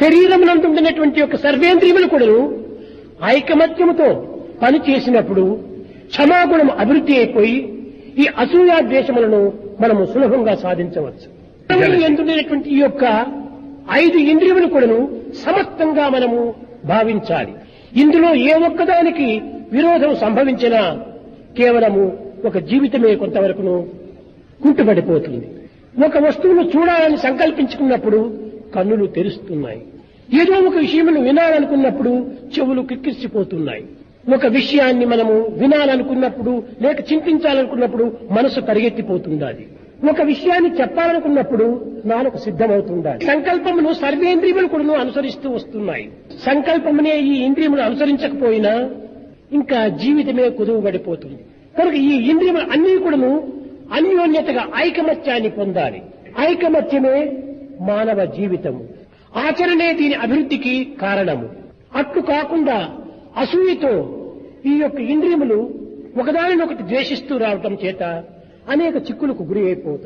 శరీరమునందుండినటువంటి యొక్క సర్వేంద్రియములు కూడా ఐకమత్యముతో పని చేసినప్పుడు క్షమాగుణం అభివృద్ధి అయిపోయి ఈ అసూయా ద్వేషములను మనము సులభంగా సాధించవచ్చు. ఎందుండినటువంటి ఈ యొక్క 5 ఇంద్రియములు కూడాను సమస్తంగా మనము భావించాలి. ఇందులో ఏ ఒక్కదానికి విరోధం సంభవించినా కేవలము ఒక జీవితమే కొంతవరకును కుంటుపడిపోతుంది. ఒక వస్తువును చూడాలని సంకల్పించుకున్నప్పుడు కన్నులు తెరుస్తున్నాయి. ఏదో ఒక విషయమును వినాలనుకున్నప్పుడు చెవులు కిక్కిరిసిపోతున్నాయి. ఒక విషయాన్ని మనము వినాలనుకున్నప్పుడు లేక చింతించాలనుకున్నప్పుడు మనసు పరిగెత్తిపోతుండాలి. ఒక విషయాన్ని చెప్పాలనుకున్నప్పుడు నాలుక సిద్ధమవుతుండాలి. సంకల్పమును సర్వేంద్రియములు కూడా అనుసరిస్తూ వస్తున్నాయి. సంకల్పమునే ఈ ఇంద్రియములు అనుసరించకపోయినా ఇంకా జీవితమే కుదువబడిపోతుంది. కనుక ఈ ఇంద్రియములు అన్ని కూడాను అన్యోన్యతగా ఐకమత్యాన్ని పొందాలి. ఐకమత్యమే మానవ జీవితము. ఆచరణే దీని అభివృద్ధికి కారణము. అట్లు కాకుండా అసూయతో ఈ యొక్క ఇంద్రియములు ఒకదానినొకటి ద్వేషిస్తూ రావటం చేత అనేక చిక్కులకు గురి అయిపోతాయి.